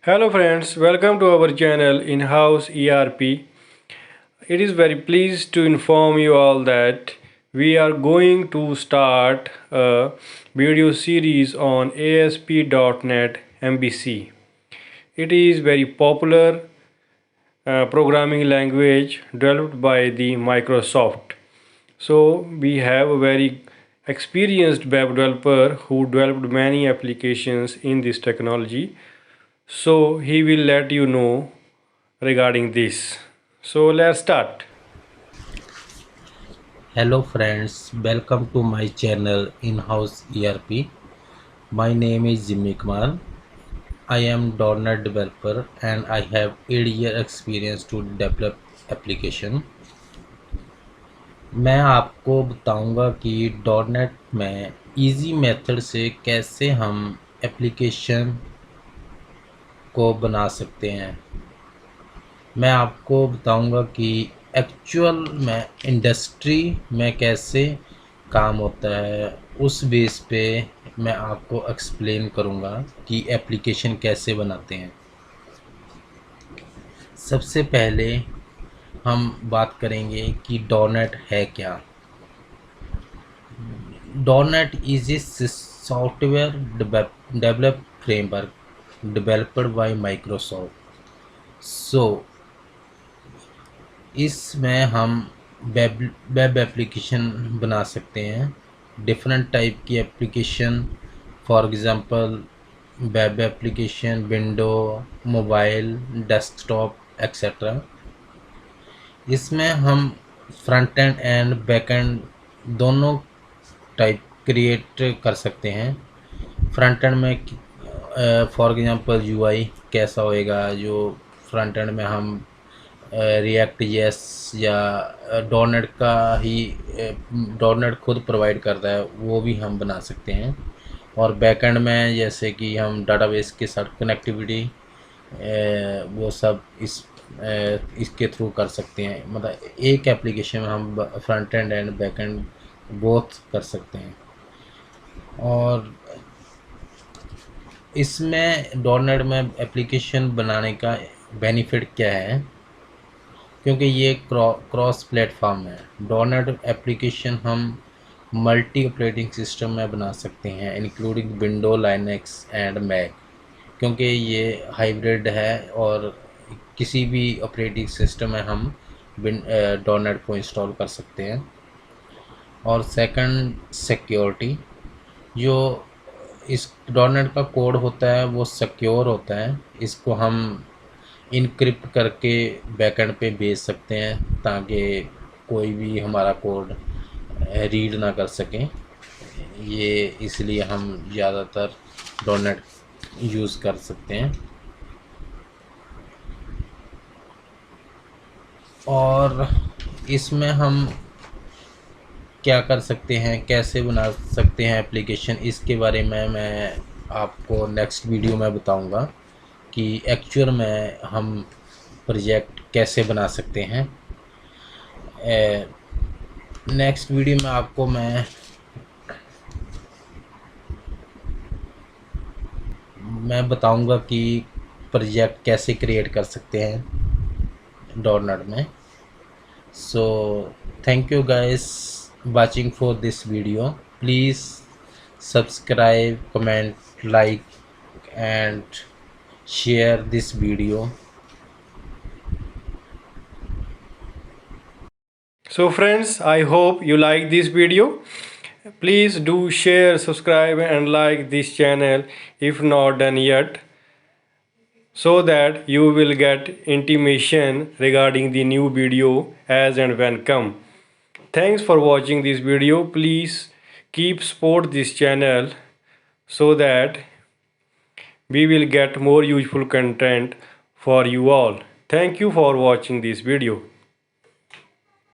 Hello friends, welcome to our channel Inhouse ERP. It is very pleased to inform you all that we are going to start a video series on ASP.NET MVC. It is very popular programming language developed by the Microsoft. So we have a very experienced web developer who developed many applications in this technology. So he will let you know regarding this. So let's start. Hello friends, welcome to my channel In-House ERP. My name is Jimmy Kumar. I am .NET developer and I have 8 year experience to develop application. मैं आपको बताऊंगा कि .NET में easy method से कैसे हम application को बना सकते हैं। मैं आपको बताऊंगा कि एक्चुअल में इंडस्ट्री में कैसे काम होता है, उस बेस पे मैं आपको एक्सप्लेन करूंगा कि एप्लीकेशन कैसे बनाते हैं। सबसे पहले हम बात करेंगे कि डॉनेट है क्या। Dot net is a software develop framework developed by Microsoft. So इसमें हम वेब एप्लीकेशन बना सकते हैं, डिफरेंट टाइप की application. For example web application, window, mobile, desktop etcetera. इसमें हम front end and back end दोनों टाइप क्रिएट कर सकते हैं। फ्रंट एंड में फॉर एग्ज़ाम्पल यूआई कैसा होएगा, जो फ्रंट एंड में हम रिएक्ट जेएस या डॉनेट का ही डॉनेट खुद प्रोवाइड करता है, वो भी हम बना सकते हैं। और बैकएंड में जैसे कि हम डाटाबेस के साथ कनेक्टिविटी वो सब इसके थ्रू कर सकते हैं। मतलब एक एप्लीकेशन में हम front end and back and both कर सकते हैं। और इसमें डॉनेट में एप्लीकेशन बनाने का बेनिफिट क्या है, क्योंकि ये क्रॉस प्लेटफॉर्म है। डॉनेट एप्लीकेशन हम मल्टी ऑपरेटिंग सिस्टम में बना सकते हैं, including window, Linux and Mac, क्योंकि ये हाइब्रिड है और किसी भी ऑपरेटिंग सिस्टम में हम डॉनेट को इंस्टॉल कर सकते हैं। और सेकंड, सिक्योरिटी। जो इस डॉनेट का कोड होता है वो सिक्योर होता है। इसको हम इनक्रिप्ट करके बैकएंड पे भेज सकते हैं ताकि कोई भी हमारा कोड रीड ना कर सके। ये इसलिए हम ज़्यादातर डॉनेट यूज़ कर सकते हैं। और इसमें हम क्या कर सकते हैं, कैसे बना सकते हैं एप्लीकेशन, इसके बारे में मैं आपको नेक्स्ट वीडियो में बताऊंगा कि एक्चुअल में हम प्रोजेक्ट कैसे बना सकते हैं। नेक्स्ट वीडियो में आपको मैं बताऊंगा कि प्रोजेक्ट कैसे क्रिएट कर सकते हैं डॉटनेट में। So thank you guys watching for this video. Please subscribe, comment, like and share this video. So friends, I hope you like this video. Please do share, subscribe and like this channel if not done yet, so that you will get intimation regarding the new video as and when come. Thanks for watching this video. Please keep support this channel so that we will get more useful content for you all. Thank you for watching this video.